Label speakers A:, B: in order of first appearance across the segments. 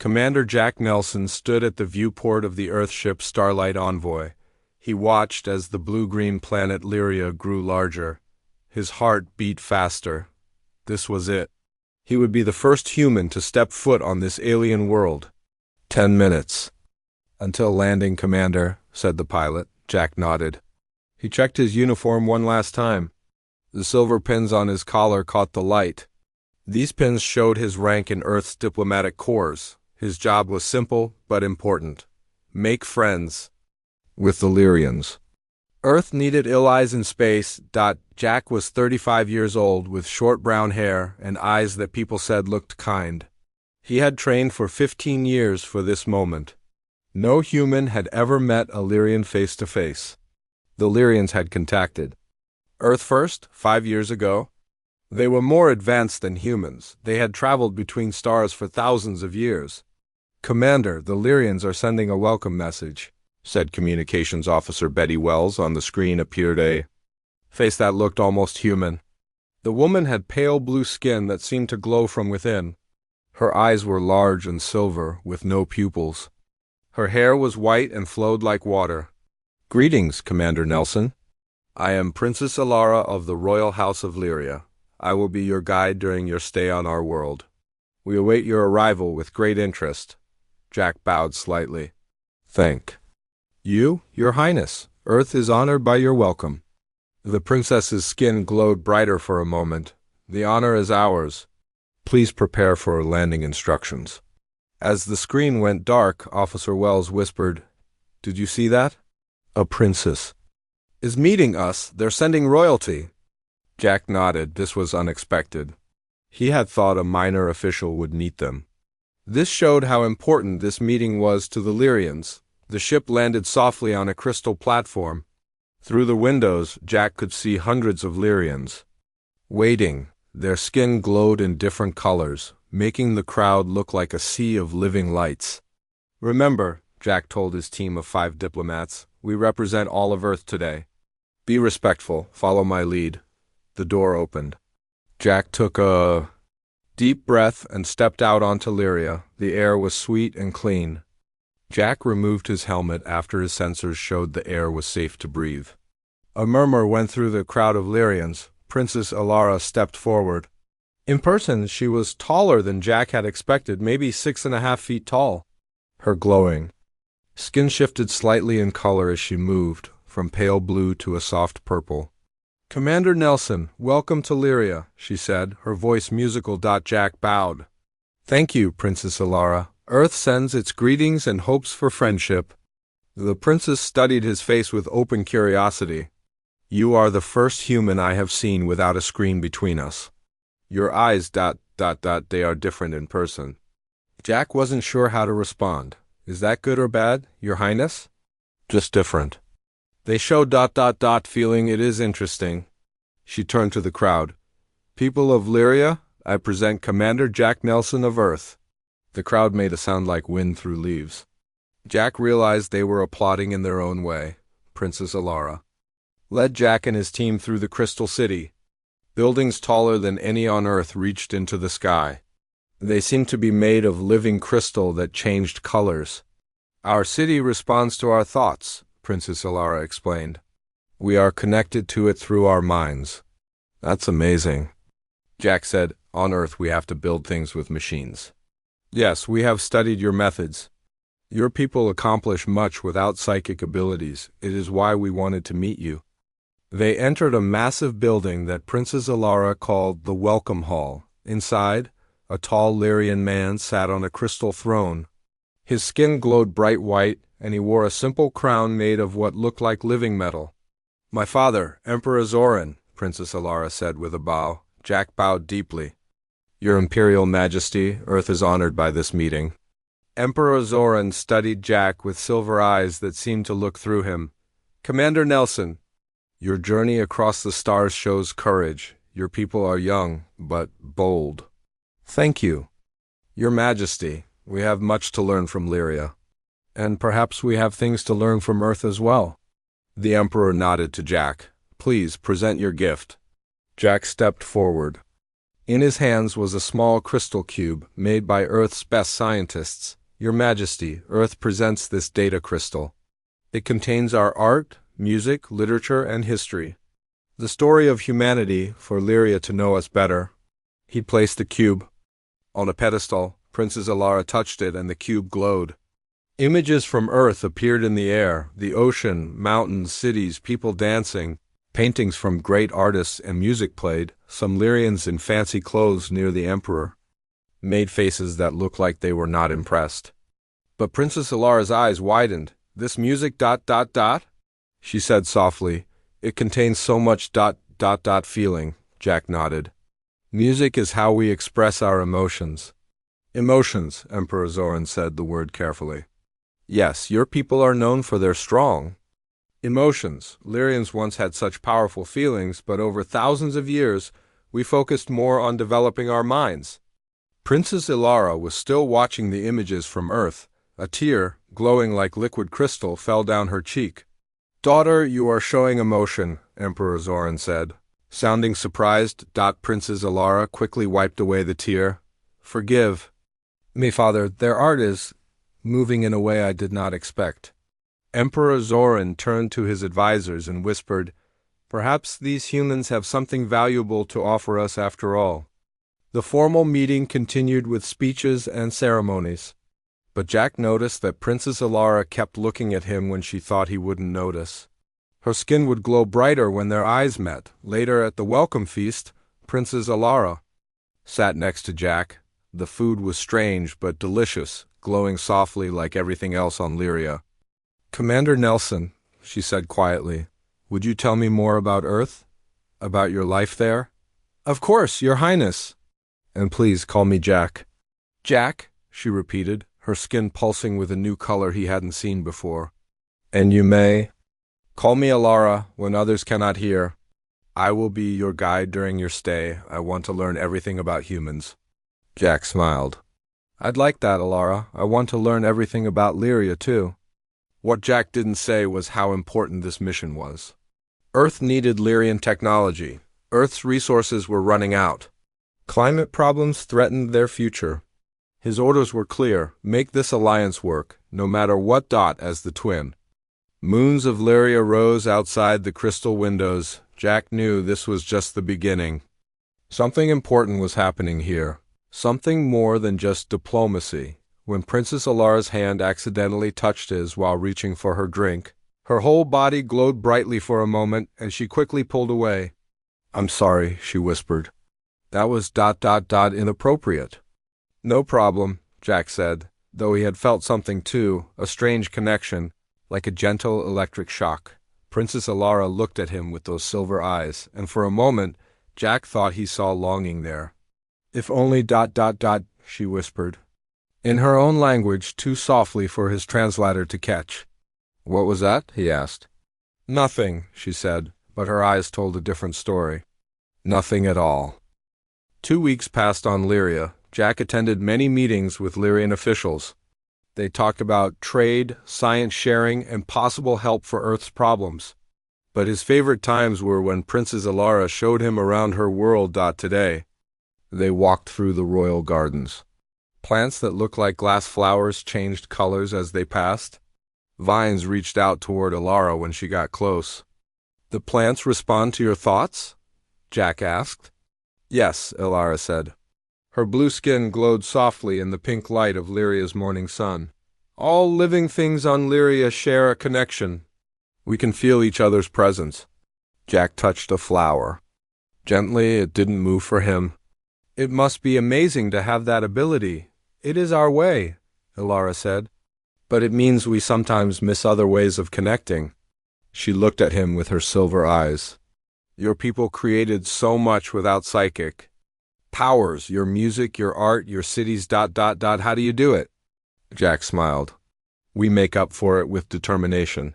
A: Commander Jack Nelson stood at the viewport of the Earthship Starlight Envoy. He watched as the blue-green planet Lyria grew larger. His heart beat faster. This was it. He would be the first human to step foot on this alien world. 10 minutes. Until landing, Commander, said the pilot. Jack nodded. He checked his uniform one last time. The silver pins on his collar caught the light. These pins showed his rank in Earth's diplomatic corps. His job was simple but important. Make friends with the Lyrians. Earth needed allies in space. Jack was 35 years old with short brown hair and eyes that people said looked kind. He had trained for 15 years for this moment. No human had ever met a Lyrian face to face. The Lyrians had contacted Earth first, 5 years ago. They were more advanced than humans. They had traveled between stars for thousands of years. Commander, the Lyrians are sending a welcome message, said Communications Officer Betty Wells. On the screen appeared a face that looked almost human. The woman had pale blue skin that seemed to glow from within. Her eyes were large and silver, with no pupils. Her hair was white and flowed like water. Greetings, Commander Nelson. I am Princess Alara of the Royal House of Lyria. I will be your guide during your stay on our world. We await your arrival with great interest. Jack bowed slightly. Thank you, Your Highness. Earth is honored by your welcome. The princess's skin glowed brighter for a moment. The honor is ours. Please prepare for landing instructions. As the screen went dark, Officer Wells whispered, Did you see that? A princess is meeting us. They're sending royalty. Jack nodded. This was unexpected. He had thought a minor official would meet them. This showed how important this meeting was to the Lyrians. The ship landed softly on a crystal platform. Through the windows, Jack could see hundreds of Lyrians waiting. Their skin glowed in different colors, making the crowd look like a sea of living lights. Remember, Jack told his team of 5 diplomats, we represent all of Earth today. Be respectful. Follow my lead. The door opened. Jack took a deep breath and stepped out onto Lyria. The air was sweet and clean. Jack removed his helmet after his sensors showed the air was safe to breathe. A murmur went through the crowd of Lyrians. Princess Alara stepped forward. In person, she was taller than Jack had expected, maybe 6.5 feet tall. Her glowing skin shifted slightly in color as she moved, from pale blue to a soft purple. Commander Nelson, welcome to Lyria, she said, her voice musical. Jack bowed. Thank you, Princess Alara. Earth sends its greetings and hopes for friendship. The princess studied his face with open curiosity. You are the first human I have seen without a screen between us. Your eyes, they are different in person. Jack wasn't sure how to respond. Is that good or bad, Your Highness? Just different. They show ... feeling it is interesting. She turned to the crowd. People of Lyria, I present Commander Jack Nelson of Earth. The crowd made a sound like wind through leaves. Jack realized they were applauding in their own way. Princess Alara led Jack and his team through the Crystal City. Buildings taller than any on Earth reached into the sky. They seemed to be made of living crystal that changed colors. Our city responds to our thoughts, Princess Alara explained. We are connected to it through our minds. That's amazing. Jack said, on Earth we have to build things with machines. Yes, we have studied your methods. Your people accomplish much without psychic abilities. It is why we wanted to meet you. They entered a massive building that Princess Alara called the Welcome Hall. Inside, a tall Lyrian man sat on a crystal throne. His skin glowed bright white, and he wore a simple crown made of what looked like living metal. My father, Emperor Zoran, Princess Alara said with a bow. Jack bowed deeply. Your Imperial Majesty, Earth is honored by this meeting. Emperor Zoran studied Jack with silver eyes that seemed to look through him. Commander Nelson, your journey across the stars shows courage. Your people are young, but bold. Thank you. Your Majesty, we have much to learn from Lyria. And perhaps we have things to learn from Earth as well. The Emperor nodded to Jack. Please present your gift. Jack stepped forward. In his hands was a small crystal cube made by Earth's best scientists. Your Majesty, Earth presents this data crystal. It contains our art, music, literature, and history. The story of humanity for Lyria to know us better. He placed the cube on a pedestal. Princess Alara touched it and the cube glowed. Images from Earth appeared in the air, the ocean, mountains, cities, people dancing. Paintings from great artists and music played. Some Lyrians in fancy clothes near the Emperor made faces that looked like they were not impressed. But Princess Alara's eyes widened. This music ... she said softly. It contains so much ... feeling, Jack nodded. Music is how we express our emotions. Emotions, Emperor Zoran said the word carefully. Yes, your people are known for their strong emotions. Lyrians once had such powerful feelings, but over thousands of years, we focused more on developing our minds. Princess Ilara was still watching the images from Earth. A tear, glowing like liquid crystal, fell down her cheek. Daughter, you are showing emotion, Emperor Zoran said. Sounding surprised, Princess Ilara quickly wiped away the tear. Forgive me, father, their art is moving in a way I did not expect. Emperor Zoran turned to his advisors and whispered, perhaps these humans have something valuable to offer us after all. The formal meeting continued with speeches and ceremonies. But Jack noticed that Princess Ilara kept looking at him when she thought he wouldn't notice. Her skin would glow brighter when their eyes met. Later at the welcome feast, Princess Ilara sat next to Jack. The food was strange but delicious, glowing softly like everything else on Lyria. Commander Nelson, she said quietly, would you tell me more about Earth? About your life there? Of course, Your Highness. And please call me Jack. Jack, she repeated, her skin pulsing with a new color he hadn't seen before. And you may call me Alara when others cannot hear. I will be your guide during your stay. I want to learn everything about humans. Jack smiled. I'd like that, Alara. I want to learn everything about Lyria, too. What Jack didn't say was how important this mission was. Earth needed Lyrian technology. Earth's resources were running out. Climate problems threatened their future. His orders were clear. Make this alliance work, no matter what. As the twin moons of Lyria rose outside the crystal windows, Jack knew this was just the beginning. Something important was happening here. Something more than just diplomacy. When Princess Alara's hand accidentally touched his while reaching for her drink, her whole body glowed brightly for a moment, and she quickly pulled away. I'm sorry, she whispered. That was ... inappropriate. No problem, Jack said, though he had felt something too, a strange connection, like a gentle electric shock. Princess Alara looked at him with those silver eyes, and for a moment, Jack thought he saw longing there. If only ... she whispered. In her own language, too softly for his translator to catch. What was that? He asked. Nothing, she said, but her eyes told a different story. Nothing at all. 2 weeks passed on Lyria. Jack attended many meetings with Lyrian officials. They talked about trade, science sharing, and possible help for Earth's problems. But his favorite times were when Princess Alara showed him around her world. Today, they walked through the royal gardens. Plants that looked like glass flowers changed colors as they passed. Vines reached out toward Alara when she got close. The plants respond to your thoughts? Jack asked. Yes, Alara said. Her blue skin glowed softly in the pink light of Lyria's morning sun. All living things on Lyria share a connection. We can feel each other's presence. Jack touched a flower. Gently, it didn't move for him. It must be amazing to have that ability. It is our way, Alara said. But it means we sometimes miss other ways of connecting. She looked at him with her silver eyes. Your people created so much without psychic powers, your music, your art, your cities... How do you do it? Jack smiled. We make up for it with determination.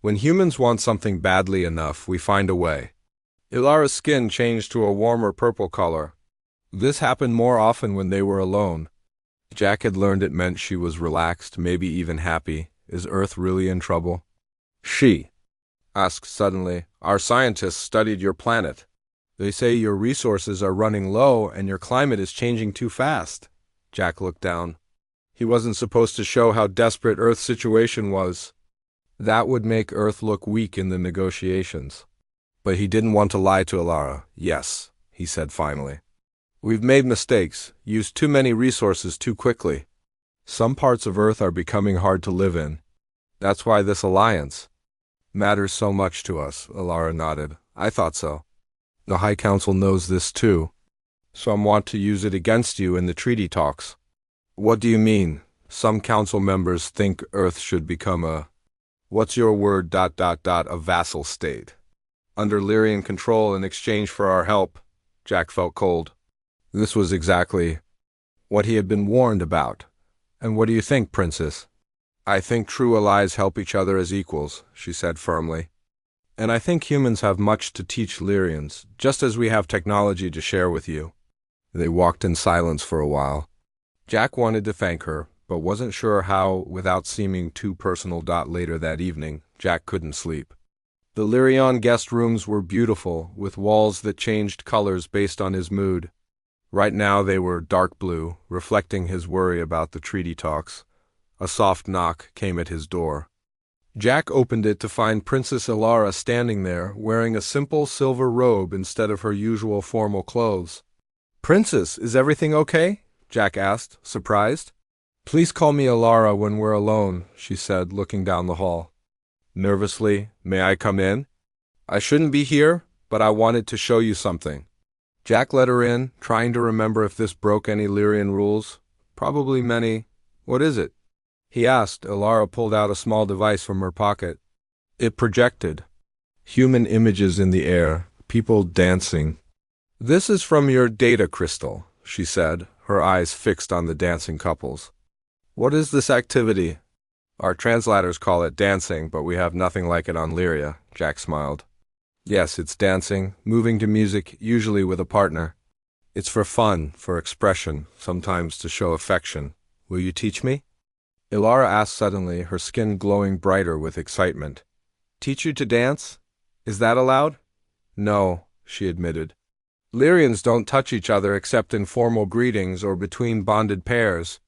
A: When humans want something badly enough, we find a way. Ilara's skin changed to a warmer purple color. This happened more often when they were alone. Jack had learned it meant she was relaxed, maybe even happy. Is Earth really in trouble? She asked suddenly. Our scientists studied your planet. They say your resources are running low and your climate is changing too fast. Jack looked down. He wasn't supposed to show how desperate Earth's situation was. That would make Earth look weak in the negotiations. But he didn't want to lie to Alara. Yes, he said finally. We've made mistakes, used too many resources too quickly. Some parts of Earth are becoming hard to live in. That's why this alliance matters so much to us, Alara nodded. I thought so. The High Council knows this too. Some want to use it against you in the treaty talks. What do you mean? Some council members think Earth should become a vassal state. Under Lyrian control in exchange for our help. Jack felt cold. This was exactly what he had been warned about. And what do you think, Princess? I think true allies help each other as equals, she said firmly. And I think humans have much to teach Lyrians, just as we have technology to share with you. They walked in silence for a while. Jack wanted to thank her, but wasn't sure how without seeming too personal. Later that evening, Jack couldn't sleep. The Lyrian guest rooms were beautiful, with walls that changed colors based on his mood. Right now they were dark blue, reflecting his worry about the treaty talks. A soft knock came at his door. Jack opened it to find Princess Alara standing there, wearing a simple silver robe instead of her usual formal clothes. Princess, is everything okay? Jack asked, surprised. Please call me Alara when we're alone, she said, looking down the hall. Nervously, may I come in? I shouldn't be here, but I wanted to show you something. Jack let her in, trying to remember if this broke any Lyrian rules. Probably many. What is it? He asked. Alara pulled out a small device from her pocket. It projected human images in the air, people dancing. This is from your data crystal, she said, her eyes fixed on the dancing couples. What is this activity? Our translators call it dancing, but we have nothing like it on Lyria, Jack smiled. Yes, it's dancing, moving to music, usually with a partner. It's for fun, for expression, sometimes to show affection. Will you teach me? Alara asked suddenly, her skin glowing brighter with excitement. Teach you to dance? Is that allowed? No, she admitted. Lyrians don't touch each other except in formal greetings or between bonded pairs.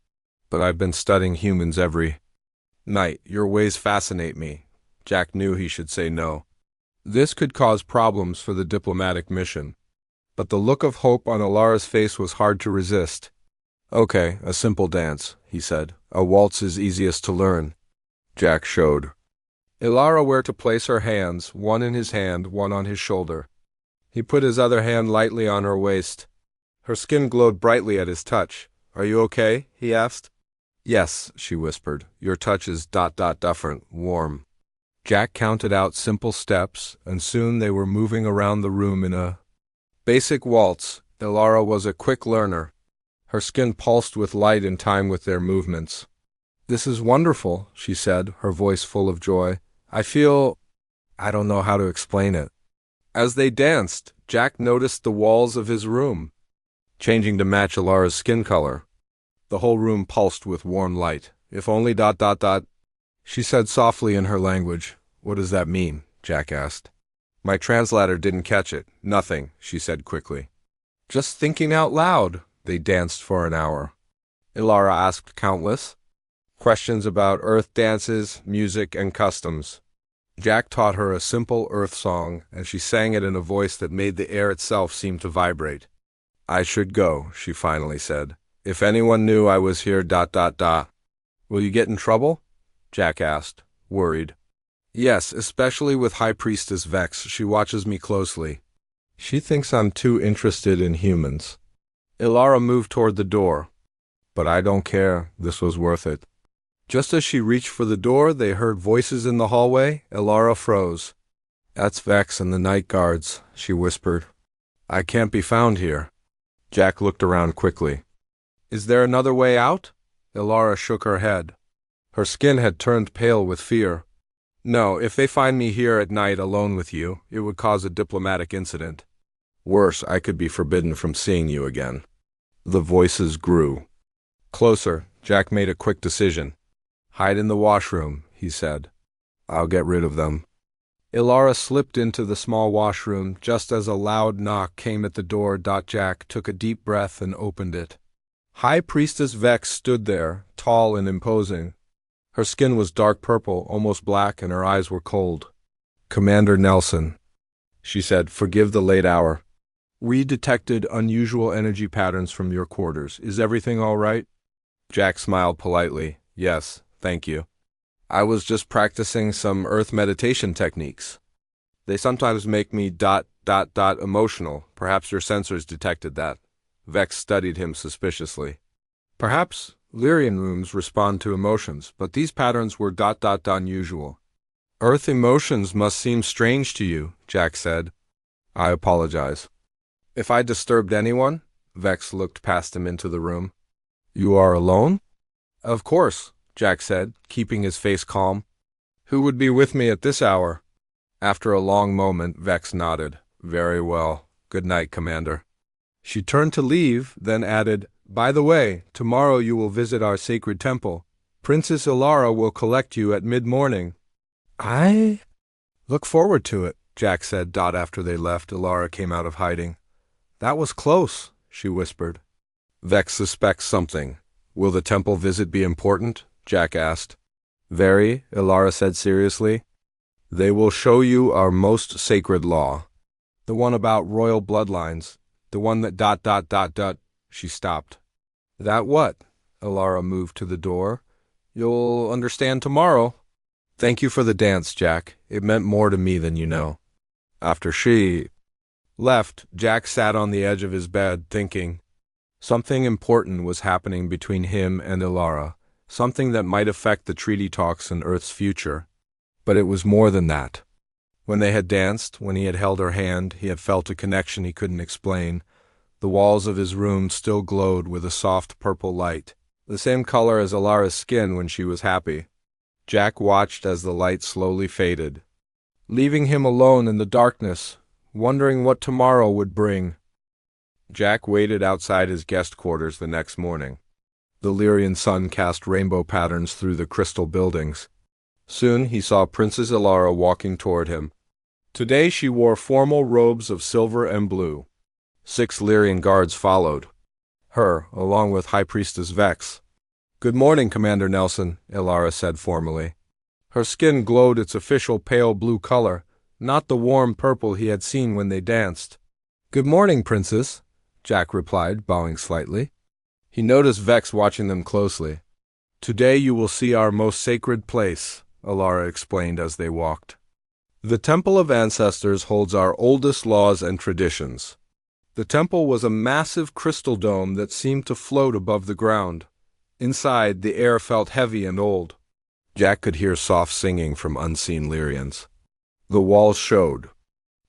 A: But I've been studying humans every night. Your ways fascinate me. Jack knew he should say no. This could cause problems for the diplomatic mission. But the look of hope on Alara's face was hard to resist. Okay, a simple dance, he said. A waltz is easiest to learn. Jack showed Alara where to place her hands, one in his hand, one on his shoulder. He put his other hand lightly on her waist. Her skin glowed brightly at his touch. Are you okay? He asked. Yes, she whispered. Your touch is different, warm. Jack counted out simple steps, and soon they were moving around the room in a basic waltz. Alara was a quick learner. Her skin pulsed with light in time with their movements. This is wonderful, she said, her voice full of joy. I don't know how to explain it. As they danced, Jack noticed the walls of his room changing to match Alara's skin color. The whole room pulsed with warm light. If only ... She said softly in her language. What does that mean? Jack asked. My translator didn't catch it. Nothing, she said quickly. Just thinking out loud. They danced for an hour. Alara asked countless questions about Earth dances, music, and customs. Jack taught her a simple Earth song, and she sang it in a voice that made the air itself seem to vibrate. I should go, she finally said. If anyone knew I was here ... Will you get in trouble? Jack asked, worried. Yes, especially with High Priestess Vex. She watches me closely. She thinks I'm too interested in humans. Alara moved toward the door. But I don't care. This was worth it. Just as she reached for the door, they heard voices in the hallway. Alara froze. That's Vex and the night guards, she whispered. I can't be found here. Jack looked around quickly. Is there another way out? Alara shook her head. Her skin had turned pale with fear. No, if they find me here at night alone with you, it would cause a diplomatic incident. Worse, I could be forbidden from seeing you again. The voices grew closer. Jack made a quick decision. Hide in the washroom, he said. I'll get rid of them. Ilara slipped into the small washroom just as a loud knock came at the door. Jack took a deep breath and opened it. High Priestess Vex stood there, tall and imposing. Her skin was dark purple, almost black, and her eyes were cold. "Commander Nelson," she said, "forgive the late hour. We detected unusual energy patterns from your quarters. Is everything all right?" Jack smiled politely. "Yes, thank you. I was just practicing some earth meditation techniques. They sometimes make me ... emotional. Perhaps your sensors detected that." Vex studied him suspiciously. "Perhaps Lyrian rooms respond to emotions, but these patterns were ... unusual." "Earth emotions must seem strange to you," Jack said. "I apologize. If I disturbed anyone?" Vex looked past him into the room. "You are alone?" "Of course," Jack said, keeping his face calm. "Who would be with me at this hour?" After a long moment, Vex nodded. "Very well. Good night, Commander." She turned to leave, then added, "By the way, tomorrow you will visit our sacred temple. Princess Ilara will collect you at mid-morning." "I look forward to it," Jack said. After they left, Ilara came out of hiding. "That was close," she whispered. "Vex suspects something. Will the temple visit be important?" Jack asked. "Very," Ilara said seriously. "They will show you our most sacred law. The one about royal bloodlines. The one that ... She stopped. "That what?" Ilara moved to the door. "You'll understand tomorrow." "Thank you for the dance, Jack. It meant more to me than you know." After she left, Jack sat on the edge of his bed, thinking. Something important was happening between him and Ilara, something that might affect the treaty talks and Earth's future. But it was more than that. When they had danced, when he had held her hand, he had felt a connection he couldn't explain. The walls of his room still glowed with a soft purple light, the same color as Ilara's skin when she was happy. Jack watched as the light slowly faded, leaving him alone in the darkness, wondering what tomorrow would bring. Jack waited outside his guest quarters the next morning. The Lyrian sun cast rainbow patterns through the crystal buildings. Soon he saw Princess Ilara walking toward him. Today she wore formal robes of silver and blue. 6 Lyrian guards followed her, along with High Priestess Vex. "Good morning, Commander Nelson," Ilara said formally. Her skin glowed its official pale blue color, not the warm purple he had seen when they danced. "Good morning, Princess," Jack replied, bowing slightly. He noticed Vex watching them closely. "Today you will see our most sacred place," Ilara explained as they walked. "The Temple of Ancestors holds our oldest laws and traditions." The temple was a massive crystal dome that seemed to float above the ground. Inside, the air felt heavy and old. Jack could hear soft singing from unseen Lyrians. The walls showed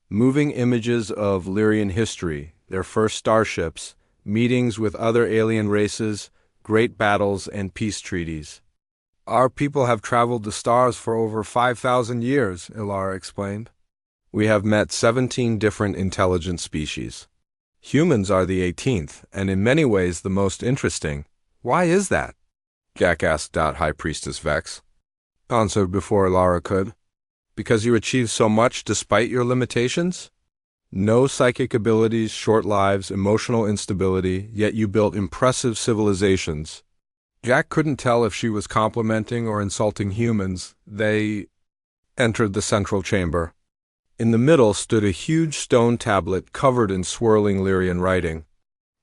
A: moving images of Lyrian history, their first starships, meetings with other alien races, great battles, and peace treaties. "Our people have traveled the stars for over 5,000 years, Ilara explained. "We have met 17 different intelligent species. Humans are the 18th, and in many ways the most interesting." "Why is that?" Jack asked High Priestess Vex. Answered before Ilara could. "Because you achieved so much despite your limitations? No psychic abilities, short lives, emotional instability, yet you built impressive civilizations." Jack couldn't tell if she was complimenting or insulting humans. They entered the central chamber. In the middle stood a huge stone tablet covered in swirling Lyrian writing.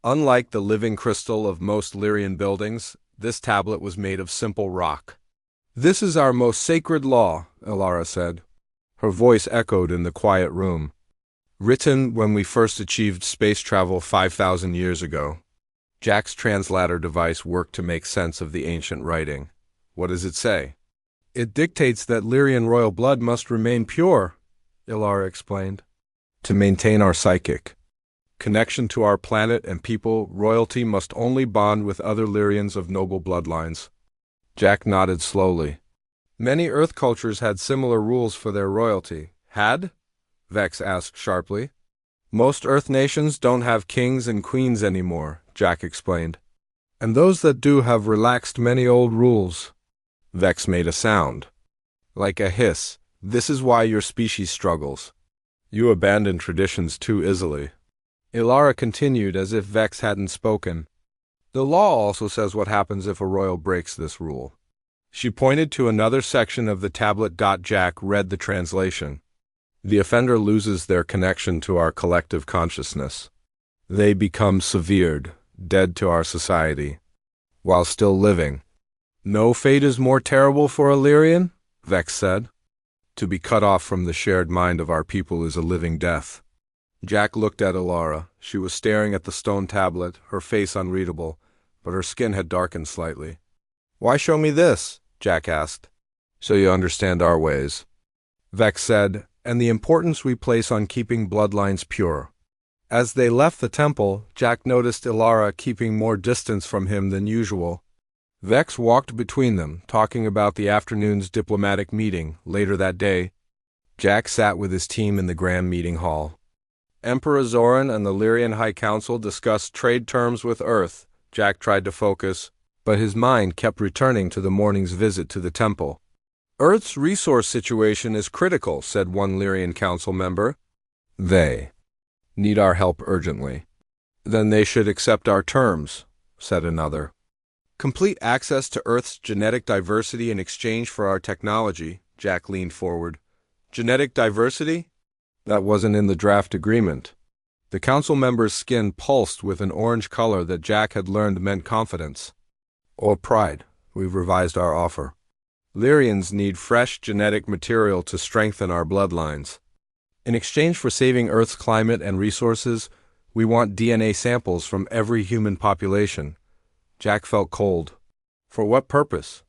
A: Unlike the living crystal of most Lyrian buildings, this tablet was made of simple rock. "This is our most sacred law," Ilara said. Her voice echoed in the quiet room. "Written when we first achieved space travel 5,000 years ago." Jack's translator device worked to make sense of the ancient writing. "What does it say?" "It dictates that Lyrian royal blood must remain pure," Ilara explained. "To maintain our psychic connection to our planet and people, royalty must only bond with other Lyrians of noble bloodlines." Jack nodded slowly. "Many Earth cultures had similar rules for their royalty." "Had?" Vex asked sharply. "Most Earth nations don't have kings and queens anymore," Jack explained. "And those that do have relaxed many old rules." Vex made a sound, like a hiss, This is why your species struggles. You abandon traditions too easily. Ilara continued as if Vex hadn't spoken. The law also says what happens if a royal breaks this rule. She pointed to another section of the tablet. Jack read the translation. The offender loses their connection to our collective consciousness. They become severed, dead to our society, while still living. No fate is more terrible for a Lyrian, Vex said. To be cut off from the shared mind of our people is a living death. Jack looked at Ilara. She was staring at the stone tablet, her face unreadable, but her skin had darkened slightly. Why show me this? Jack asked. So you understand our ways, Vex said, and the importance we place on keeping bloodlines pure. As they left the temple, Jack noticed Ilara keeping more distance from him than usual. Vex walked between them, talking about the afternoon's diplomatic meeting. Later that day, Jack sat with his team in the grand meeting hall. Emperor Zoran and the Lyrian High Council discussed trade terms with Earth. Jack tried to focus, but his mind kept returning to the morning's visit to the temple. Earth's resource situation is critical, said one Lyrian council member. They need our help urgently. Then they should accept our terms, said another. Complete access to Earth's genetic diversity in exchange for our technology, Jack leaned forward. Genetic diversity? That wasn't in the draft agreement. The council member's skin pulsed with an orange color that Jack had learned meant confidence. Or pride. We've revised our offer. Lyrians need fresh genetic material to strengthen our bloodlines. In exchange for saving Earth's climate and resources, we want DNA samples from every human population. Jack felt cold. For what purpose?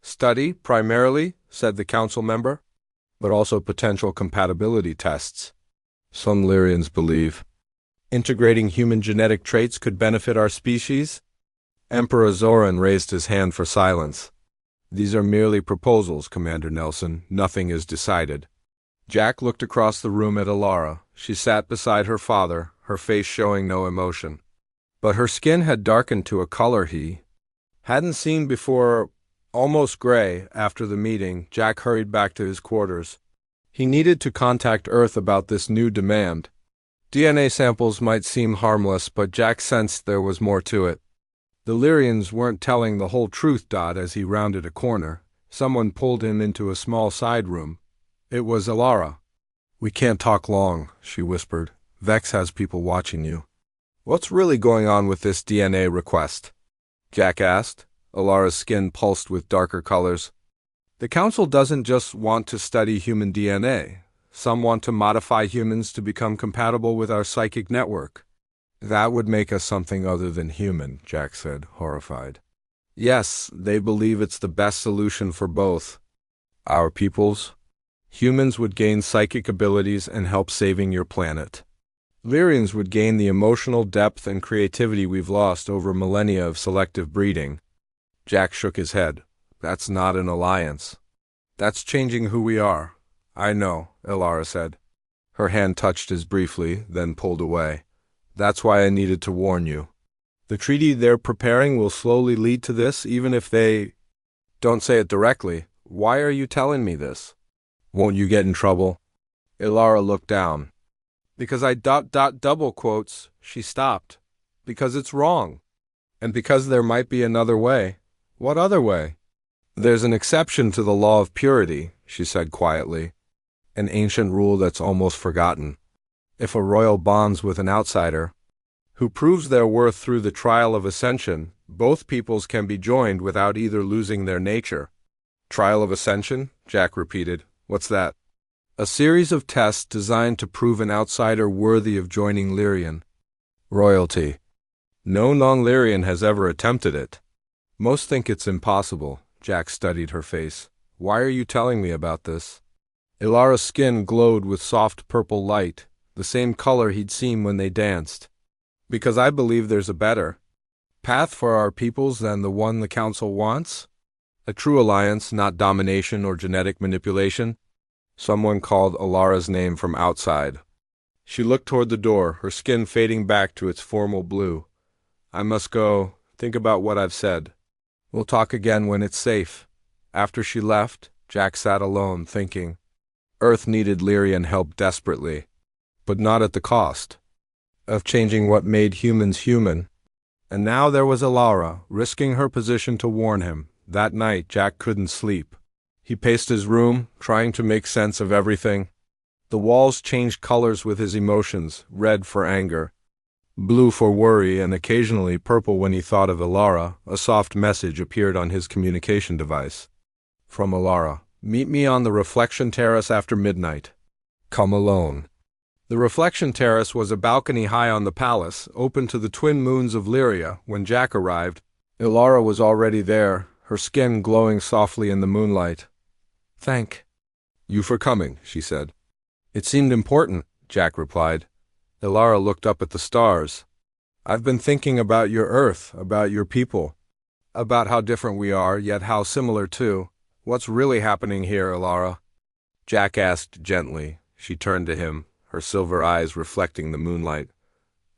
A: Study, primarily, said the council member, but also potential compatibility tests. Some Lyrians believe integrating human genetic traits could benefit our species. Emperor Zoran raised his hand for silence. These are merely proposals, Commander Nelson. Nothing is decided. Jack looked across the room at Ilara. She sat beside her father, her face showing no emotion. But her skin had darkened to a color he hadn't seen before, almost gray. After the meeting, Jack hurried back to his quarters. He needed to contact Earth about this new demand. DNA samples might seem harmless, but Jack sensed there was more to it. The Lyrians weren't telling the whole truth. As he rounded a corner, someone pulled him into a small side room. It was Ilara. We can't talk long, she whispered. Vex has people watching you. What's really going on with this DNA request? Jack asked. Ilara's skin pulsed with darker colors. The Council doesn't just want to study human DNA. Some want to modify humans to become compatible with our psychic network. That would make us something other than human, Jack said, horrified. Yes, they believe it's the best solution for both our peoples. Humans would gain psychic abilities and help saving your planet. Lyrians would gain the emotional depth and creativity we've lost over millennia of selective breeding. Jack shook his head. That's not an alliance. That's changing who we are. I know, Ilara said. Her hand touched his briefly, then pulled away. That's why I needed to warn you. The treaty they're preparing will slowly lead to this, even if they don't say it directly. Why are you telling me this? Won't you get in trouble? Ilara looked down. Because I double quotes, she stopped. Because it's wrong. And because there might be another way. What other way? There's an exception to the law of purity, she said quietly. An ancient rule that's almost forgotten. If a royal bonds with an outsider, who proves their worth through the trial of ascension, both peoples can be joined without either losing their nature. Trial of ascension? Jack repeated. What's that? A series of tests designed to prove an outsider worthy of joining Lyrian royalty. No non-Lyrian has ever attempted it. Most think it's impossible. Jack studied her face. Why are you telling me about this? Ilara's skin glowed with soft purple light, the same color he'd seen when they danced. Because I believe there's a better path for our peoples than the one the Council wants. A true alliance, not domination or genetic manipulation. Someone called Ilara's name from outside. She looked toward the door, her skin fading back to its formal blue. I must go. Think about what I've said. We'll talk again when it's safe. After she left, Jack sat alone, thinking. Earth needed Lyrian help desperately, but not at the cost of changing what made humans human. And now there was Alara, risking her position to warn him. That night, Jack couldn't sleep. He paced his room, trying to make sense of everything. The walls changed colors with his emotions, red for anger, blue for worry, and occasionally purple when he thought of Alara. A soft message appeared on his communication device. From Alara: "Meet me on the Reflection Terrace after midnight. Come alone." The Reflection Terrace was a balcony high on the palace, open to the twin moons of Lyria. When Jack arrived, Alara was already there, her skin glowing softly in the moonlight. "Thank you for coming," she said. "It seemed important," Jack replied. Alara looked up at the stars. "I've been thinking about your Earth, about your people, about how different we are, yet how similar too. What's really happening here, Alara?" Jack asked gently. She turned to him, her silver eyes reflecting the moonlight.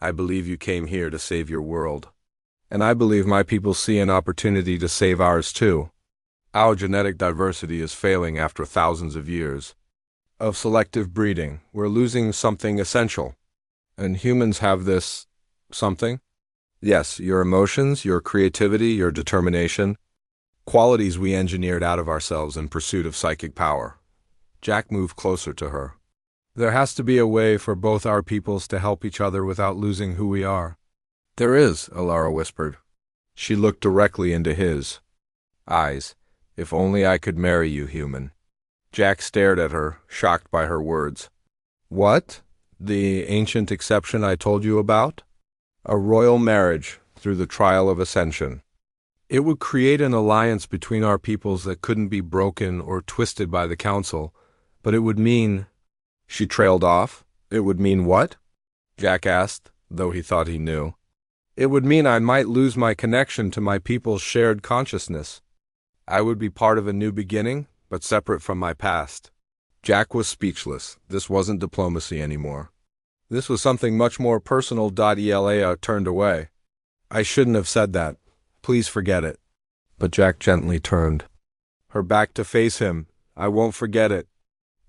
A: "I believe you came here to save your world. And I believe my people see an opportunity to save ours too. Our genetic diversity is failing after thousands of years of selective breeding. We're losing something essential. And humans have this something? Yes, your emotions, your creativity, your determination. Qualities we engineered out of ourselves in pursuit of psychic power." Jack moved closer to her. "There has to be a way for both our peoples to help each other without losing who we are." "There is," Alara whispered. She looked directly into his eyes. "If only I could marry you, human." Jack stared at her, shocked by her words. "What? The ancient exception I told you about?" "A royal marriage through the trial of ascension. It would create an alliance between our peoples that couldn't be broken or twisted by the council, but it would mean—" She trailed off. "It would mean what?" Jack asked, though he thought he knew. "It would mean I might lose my connection to my people's shared consciousness. I would be part of a new beginning, but separate from my past." Jack was speechless. This wasn't diplomacy anymore. This was something much more personal. Ela turned away. "I shouldn't have said that. Please forget it." But Jack gently turned her back to face him. "I won't forget it.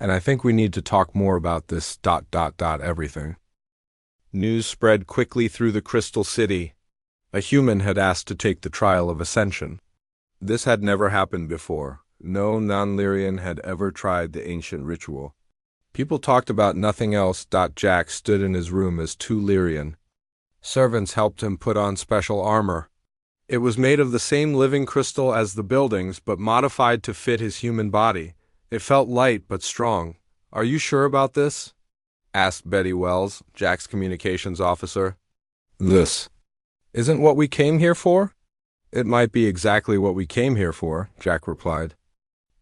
A: And I think we need to talk more about this ... everything." News spread quickly through the Crystal City. A human had asked to take the trial of ascension. This had never happened before. No non-Lyrian had ever tried the ancient ritual. People talked about nothing else. Jack stood in his room as two Lyrian servants helped him put on special armor. It was made of the same living crystal as the buildings, but modified to fit his human body. It felt light but strong. "Are you sure about this?" asked Betty Wells, Jack's communications officer. "This isn't what we came here for?" "It might be exactly what we came here for," Jack replied.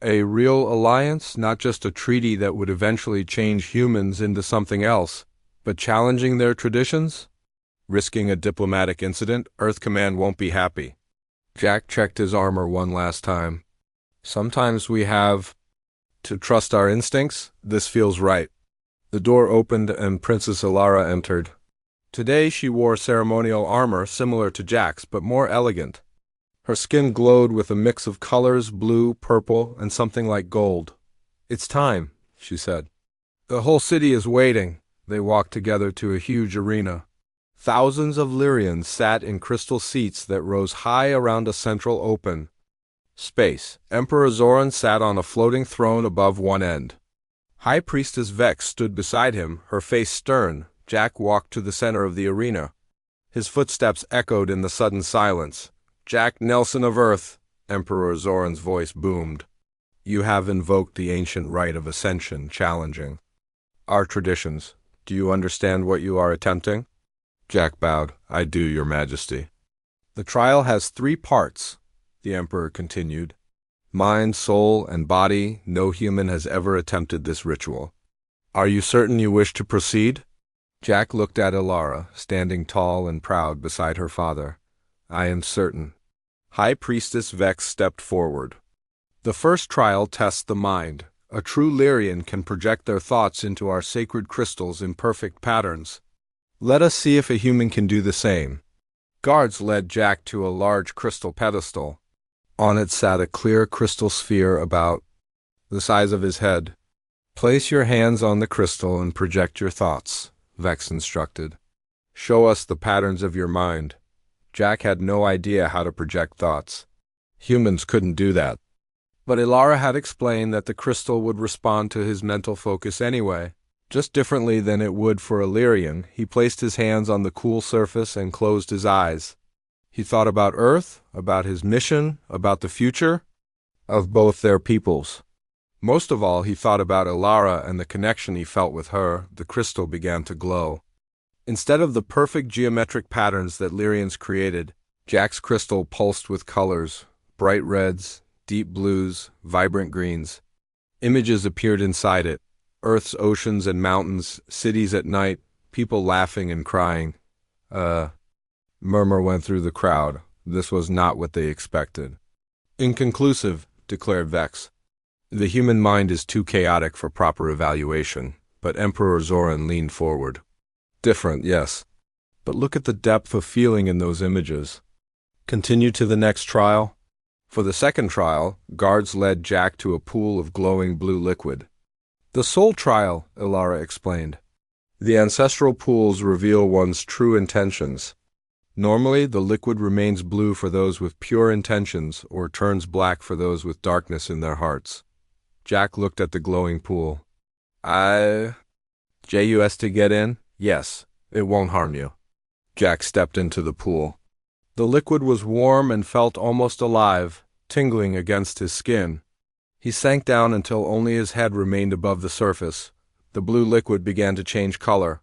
A: "A real alliance, not just a treaty that would eventually change humans into something else, but challenging their traditions? Risking a diplomatic incident, Earth Command won't be happy." Jack checked his armor one last time. "Sometimes we have to trust our instincts. This feels right." The door opened and Princess Alara entered. Today she wore ceremonial armor similar to Jack's, but more elegant. Her skin glowed with a mix of colors, blue, purple, and something like gold. "It's time," she said. "The whole city is waiting." They walked together to a huge arena. Thousands of Lyrians sat in crystal seats that rose high around a central open space. Emperor Zoran sat on a floating throne above one end. High Priestess Vex stood beside him, her face stern. Jack walked to the center of the arena. His footsteps echoed in the sudden silence. "Jack Nelson of Earth," Emperor Zoran's voice boomed. "You have invoked the ancient rite of ascension, challenging our traditions. Do you understand what you are attempting?" Jack bowed. "I do, Your Majesty." "The trial has 3 parts," the Emperor continued. "Mind, soul, and body. No human has ever attempted this ritual. Are you certain you wish to proceed?" Jack looked at Alara, standing tall and proud beside her father. "I am certain." High Priestess Vex stepped forward. "The first trial tests the mind. A true Lyrian can project their thoughts into our sacred crystals in perfect patterns. Let us see if a human can do the same." Guards led Jack to a large crystal pedestal. On it sat a clear crystal sphere about the size of his head. Place your hands on the crystal and project your thoughts, Vex instructed. Show us the patterns of your mind. Jack had no idea how to project thoughts. Humans couldn't do that. But Ilara had explained that the crystal would respond to his mental focus anyway. Just differently than it would for Illyrian, he placed his hands on the cool surface and closed his eyes. He thought about Earth, about his mission, about the future of both their peoples. Most of all, he thought about Ilara and the connection he felt with her. The crystal began to glow. Instead of the perfect geometric patterns that Lyrians created, Jack's crystal pulsed with colors, bright reds, deep blues, vibrant greens. Images appeared inside it. Earth's oceans and mountains, cities at night, people laughing and crying. Murmur went through the crowd. This was not what they expected. Inconclusive, declared Vex. The human mind is too chaotic for proper evaluation, but Emperor Zoran leaned forward. Different, yes. But look at the depth of feeling in those images. Continue to the next trial. For the second trial, guards led Jack to a pool of glowing blue liquid. The soul trial, Ilara explained. The ancestral pools reveal one's true intentions. Normally, the liquid remains blue for those with pure intentions or turns black for those with darkness in their hearts. Jack looked at the glowing pool. JUS to get in? Yes, it won't harm you. Jack stepped into the pool. The liquid was warm and felt almost alive, tingling against his skin. He sank down until only his head remained above the surface. The blue liquid began to change color.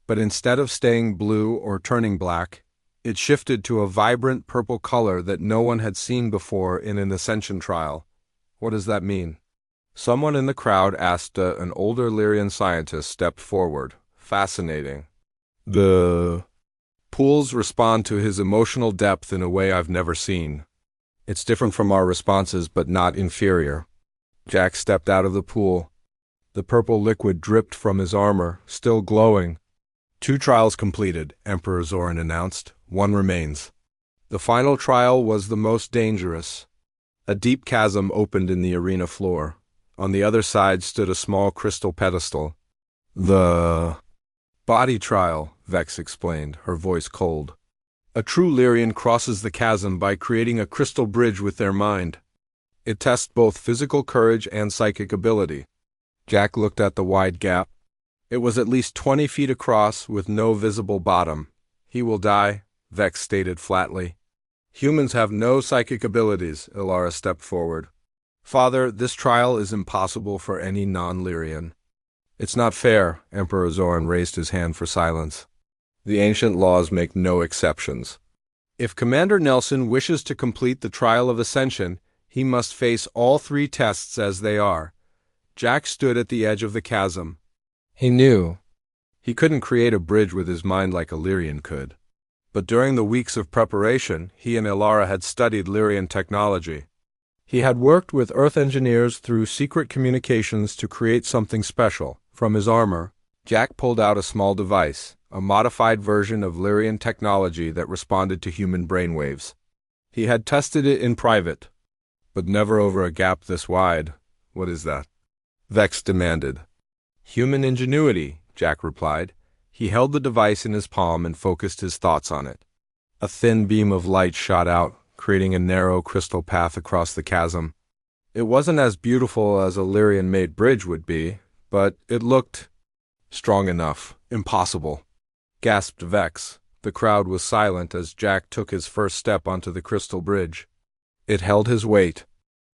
A: But instead of staying blue or turning black, it shifted to a vibrant purple color that no one had seen before in an ascension trial. What does that mean? Someone in the crowd asked. An older Lyrian scientist stepped forward. Fascinating. The pools respond to his emotional depth in a way I've never seen. It's different from our responses, but not inferior. Jack stepped out of the pool. The purple liquid dripped from his armor, still glowing. 2 trials completed, Emperor Zoran announced. 1 remains. The final trial was the most dangerous. A deep chasm opened in the arena floor. On the other side stood a small crystal pedestal. The body trial, Vex explained, her voice cold. A true Lyrian crosses the chasm by creating a crystal bridge with their mind. It tests both physical courage and psychic ability. Jack looked at the wide gap. It was at least 20 feet across with no visible bottom. He will die, Vex stated flatly. Humans have no psychic abilities, Ilara stepped forward. Father, this trial is impossible for any non-Lyrian. It's not fair, Emperor Zoran raised his hand for silence. The ancient laws make no exceptions. If Commander Nelson wishes to complete the trial of ascension, he must face all 3 tests as they are. Jack stood at the edge of the chasm. He knew he couldn't create a bridge with his mind like a Lyrian could. But during the weeks of preparation, he and Ilara had studied Lyrian technology. He had worked with Earth engineers through secret communications to create something special. From his armor, Jack pulled out a small device, a modified version of Lyrian technology that responded to human brainwaves. He had tested it in private, but never over a gap this wide. What is that? Vex demanded. Human ingenuity, Jack replied. He held the device in his palm and focused his thoughts on it. A thin beam of light shot out, creating a narrow crystal path across the chasm. It wasn't as beautiful as a Lyrian-made bridge would be, but it looked strong enough. Impossible, gasped Vex. The crowd was silent as Jack took his first step onto the crystal bridge. It held his weight.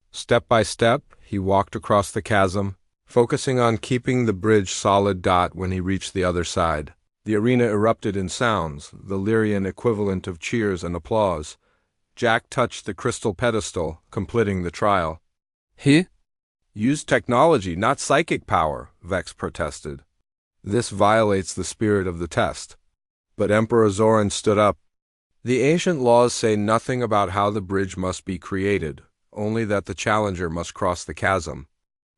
A: Step by step, he walked across the chasm, focusing on keeping the bridge solid. When he reached the other side, the arena erupted in sounds, the Lyrian equivalent of cheers and applause. Jack touched the crystal pedestal, completing the trial. He used technology, not psychic power, Vex protested. This violates the spirit of the test. But Emperor Zoran stood up. The ancient laws say nothing about how the bridge must be created, only that the challenger must cross the chasm.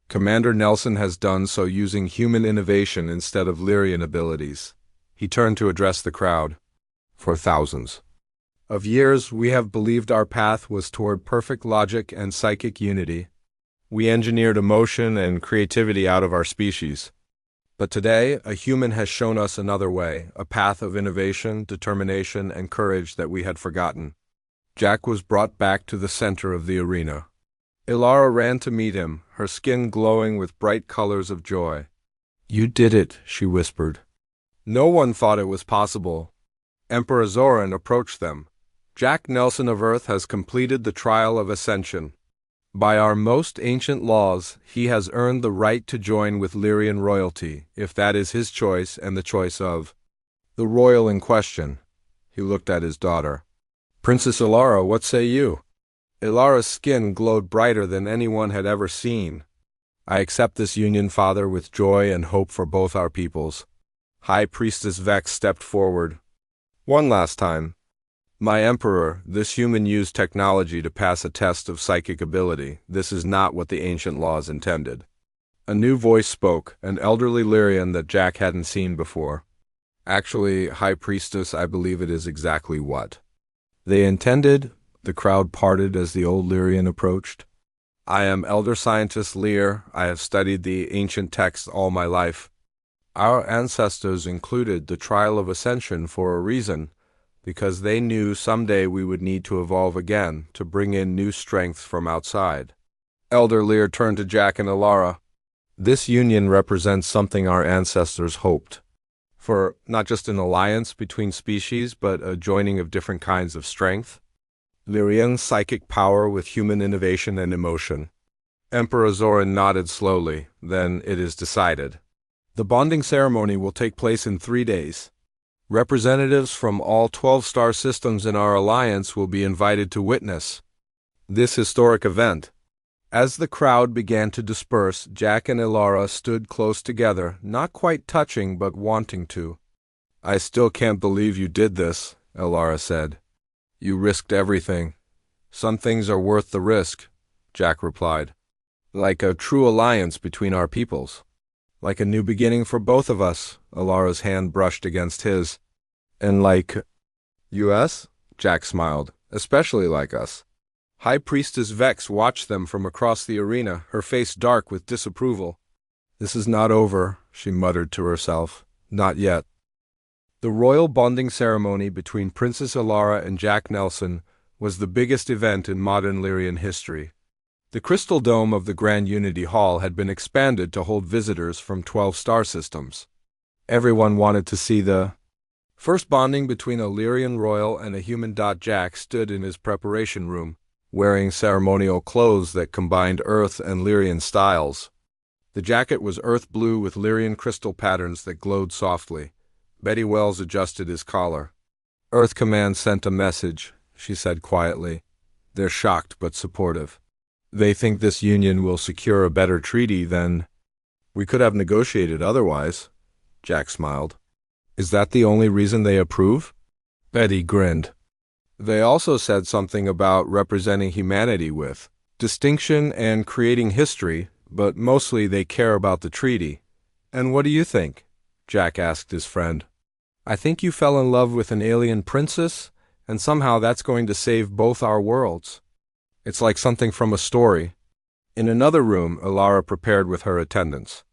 A: Commander Nelson has done so using human innovation instead of Lyrian abilities. He turned to address the crowd. For thousands of years, we have believed our path was toward perfect logic and psychic unity. We engineered emotion and creativity out of our species. But today, a human has shown us another way, a path of innovation, determination, and courage that we had forgotten. Jack was brought back to the center of the arena. Ilara ran to meet him, her skin glowing with bright colors of joy. "You did it," she whispered. No one thought it was possible. Emperor Zoran approached them. "Jack Nelson of Earth has completed the trial of ascension. By our most ancient laws, he has earned the right to join with Lyrian royalty, if that is his choice and the choice of the royal in question." He looked at his daughter. "Princess Ilara, what say you?" Ilara's skin glowed brighter than anyone had ever seen. "I accept this union, father, with joy and hope for both our peoples." High Priestess Vex stepped forward. "One last time. My emperor, this human used technology to pass a test of psychic ability. This is not what the ancient laws intended." A new voice spoke, an elderly Lyrian that Jack hadn't seen before. "Actually, High Priestess, I believe it is exactly what they intended." The crowd parted as the old Lyrian approached. "I am Elder Scientist Lear. I have studied the ancient texts all my life. Our ancestors included the trial of ascension for a reason, because they knew someday we would need to evolve again to bring in new strength from outside." Elder Lear turned to Jack and Ilara. "This union represents something our ancestors hoped for, not just an alliance between species, but a joining of different kinds of strength. Lyrian psychic power with human innovation and emotion." Emperor Zoran nodded slowly. "Then it is decided. The bonding ceremony will take place in 3 days. Representatives from all 12 star systems in our alliance will be invited to witness this historic event." As the crowd began to disperse, Jack and Ilara stood close together, not quite touching but wanting to. "I still can't believe you did this," Ilara said. "You risked everything." "Some things are worth the risk," Jack replied. "Like a true alliance between our peoples. Like a new beginning for both of us." Ilara's hand brushed against his. "And like us?" Jack smiled. "Especially like us." High Priestess Vex watched them from across the arena, her face dark with disapproval. "This is not over," she muttered to herself. "Not yet." The royal bonding ceremony between Princess Ilara and Jack Nelson was the biggest event in modern Lyrian history. The crystal dome of the Grand Unity Hall had been expanded to hold visitors from 12 star systems. Everyone wanted to see the first bonding between a Lyrian royal and a human. Jack stood in his preparation room, wearing ceremonial clothes that combined Earth and Lyrian styles. The jacket was earth blue with Lyrian crystal patterns that glowed softly. Betty Wells adjusted his collar. "Earth Command sent a message," she said quietly. "They're shocked but supportive. They think this union will secure a better treaty than we could have negotiated otherwise." Jack smiled. "Is that the only reason they approve?" Betty grinned. "They also said something about representing humanity with distinction and creating history, but mostly they care about the treaty." "And what do you think?" Jack asked his friend. "I think you fell in love with an alien princess, and somehow that's going to save both our worlds. It's like something from a story." In another room, Ilara prepared with her attendants.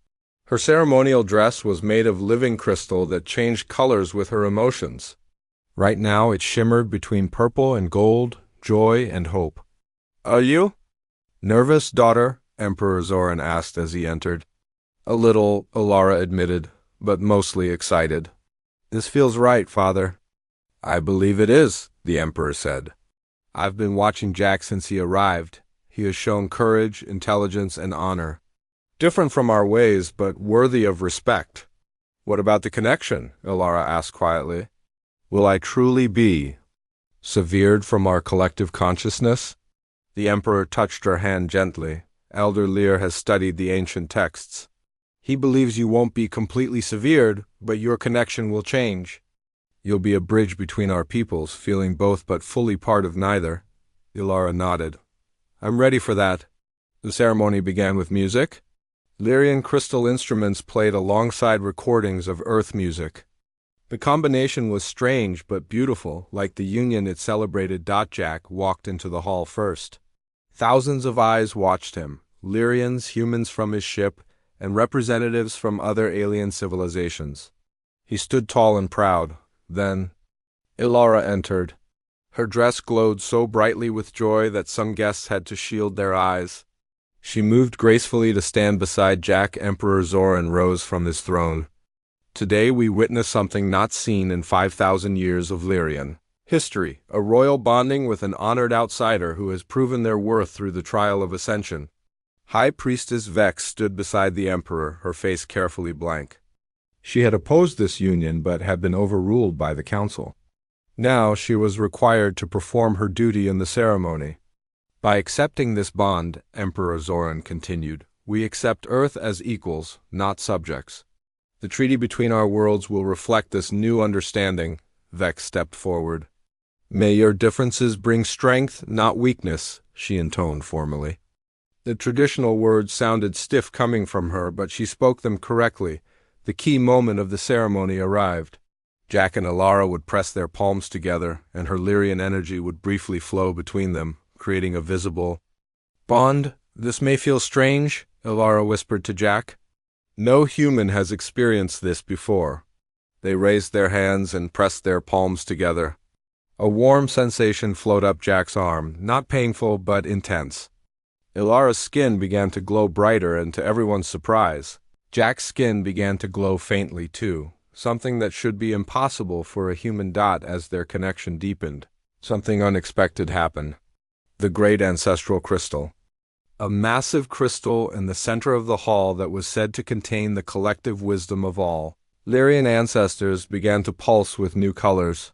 A: Her ceremonial dress was made of living crystal that changed colors with her emotions. Right now it shimmered between purple and gold, joy and hope. "Are you nervous, daughter?" Emperor Zoran asked as he entered. "A little," Ilara admitted, "but mostly excited." "This feels right, father." "I believe it is," the Emperor said. "I've been watching Jack since he arrived. He has shown courage, intelligence, and honor. Different from our ways, but worthy of respect." "What about the connection?" Ilara asked quietly. "Will I truly be severed from our collective consciousness?" The Emperor touched her hand gently. "Elder Lear has studied the ancient texts. He believes you won't be completely severed, but your connection will change. You'll be a bridge between our peoples, feeling both but fully part of neither." Ilara nodded. "I'm ready for that." The ceremony began with music. Lyrian crystal instruments played alongside recordings of earth music. The combination was strange but beautiful, like the union it celebrated. Jack walked into the hall first. Thousands of eyes watched him, Lyrians, humans from his ship, and representatives from other alien civilizations. He stood tall and proud. Then Ilara entered. Her dress glowed so brightly with joy that some guests had to shield their eyes. She moved gracefully to stand beside Jack. Emperor Zoran rose from his throne. Today we witness something not seen in 5,000 years of Lyrian history, a royal bonding with an honored outsider who has proven their worth through the trial of ascension. High Priestess Vex stood beside the Emperor, her face carefully blank. She had opposed this union but had been overruled by the council. Now she was required to perform her duty in the ceremony. By accepting this bond, Emperor Zoran continued, we accept Earth as equals, not subjects. The treaty between our worlds will reflect this new understanding. Vex stepped forward. May your differences bring strength, not weakness, she intoned formally. The traditional words sounded stiff coming from her, but she spoke them correctly. The key moment of the ceremony arrived. Jack and Ilara would press their palms together, and her Lyrian energy would briefly flow between them, creating a visible bond. This may feel strange, Ilara whispered to Jack. No human has experienced this before. They raised their hands and pressed their palms together. A warm sensation flowed up Jack's arm, not painful but intense. Ilara's skin began to glow brighter, and to everyone's surprise, Jack's skin began to glow faintly too, something that should be impossible for a human. As their connection deepened, something unexpected happened. The great ancestral crystal. A massive crystal in the center of the hall that was said to contain the collective wisdom of all Lyrian ancestors began to pulse with new colors.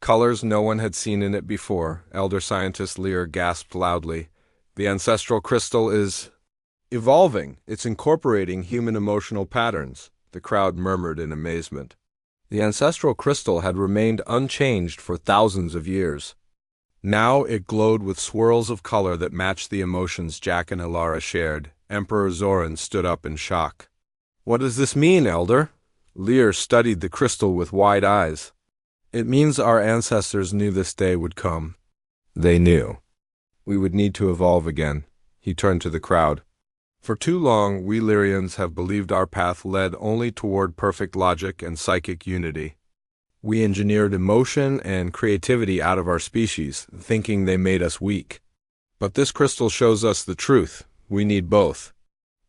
A: Colors no one had seen in it before. Elder Scientist Lear gasped loudly. The ancestral crystal is evolving. It's incorporating human emotional patterns. The crowd murmured in amazement. The ancestral crystal had remained unchanged for thousands of years. Now it glowed with swirls of color that matched the emotions Jack and Ilara shared. Emperor Zoran stood up in shock. What does this mean, Elder? Lear studied the crystal with wide eyes. It means our ancestors knew this day would come. They knew. We would need to evolve again. He turned to the crowd. For too long, we Lyrians have believed our path led only toward perfect logic and psychic unity. We engineered emotion and creativity out of our species, thinking they made us weak. But this crystal shows us the truth. We need both.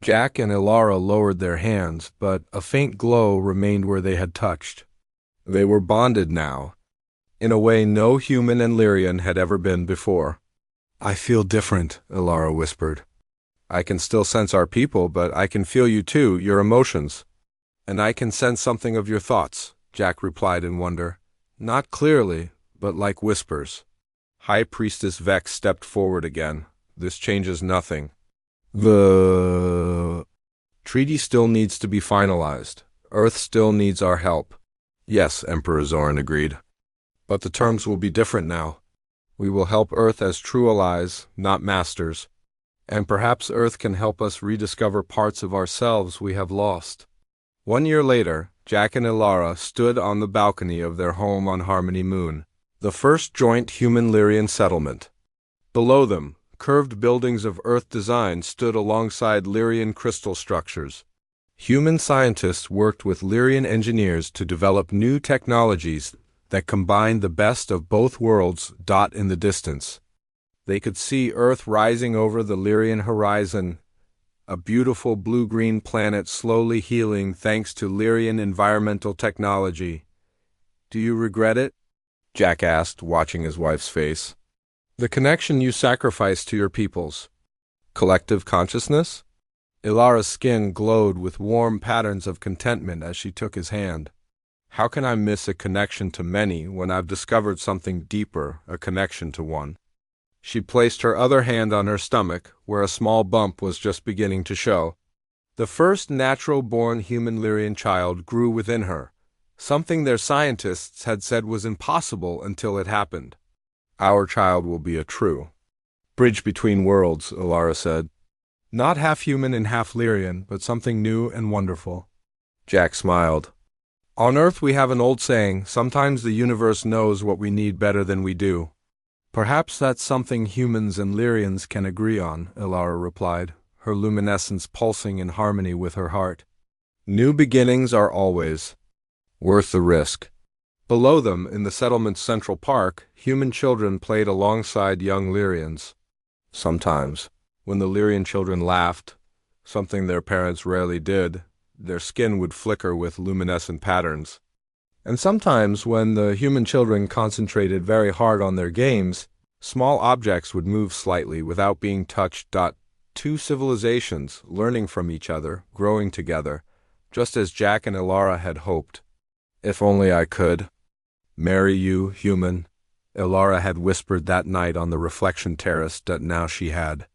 A: Jack and Ilara lowered their hands, but a faint glow remained where they had touched. They were bonded now, in a way no human and Lyrian had ever been before. I feel different, Ilara whispered. I can still sense our people, but I can feel you too, your emotions. And I can sense something of your thoughts, Jack replied in wonder. Not clearly, but like whispers. High Priestess Vex stepped forward again. This changes nothing. The treaty still needs to be finalized. Earth still needs our help. Yes, Emperor Zoran agreed. But the terms will be different now. We will help Earth as true allies, not masters. And perhaps Earth can help us rediscover parts of ourselves we have lost. 1 year later, Jack and Ilara stood on the balcony of their home on Harmony Moon, the first joint human-Lyrian settlement. Below them, curved buildings of Earth design stood alongside Lyrian crystal structures. Human scientists worked with Lyrian engineers to develop new technologies that combined the best of both worlds. In the distance, they could see Earth rising over the Lyrian horizon, a beautiful blue-green planet slowly healing thanks to Lyrian environmental technology. Do you regret it? Jack asked, watching his wife's face. The connection you sacrificed to your peoples. Collective consciousness? Ilara's skin glowed with warm patterns of contentment as she took his hand. How can I miss a connection to many when I've discovered something deeper, a connection to one? She placed her other hand on her stomach, where a small bump was just beginning to show. The first natural-born human Lyrian child grew within her, something their scientists had said was impossible until it happened. Our child will be a true bridge between worlds, Ilara said. Not half human and half Lyrian, but something new and wonderful. Jack smiled. On Earth we have an old saying, sometimes the universe knows what we need better than we do. Perhaps that's something humans and Lyrians can agree on, Ilara replied, her luminescence pulsing in harmony with her heart. New beginnings are always worth the risk. Below them, in the settlement's central park, human children played alongside young Lyrians. Sometimes, when the Lyrian children laughed, something their parents rarely did, their skin would flicker with luminescent patterns. And sometimes, when the human children concentrated very hard on their games, small objects would move slightly without being touched. Two civilizations, learning from each other, growing together, just as Jack and Ilara had hoped. If only I could marry you, human, Ilara had whispered that night on the reflection terrace that now she had.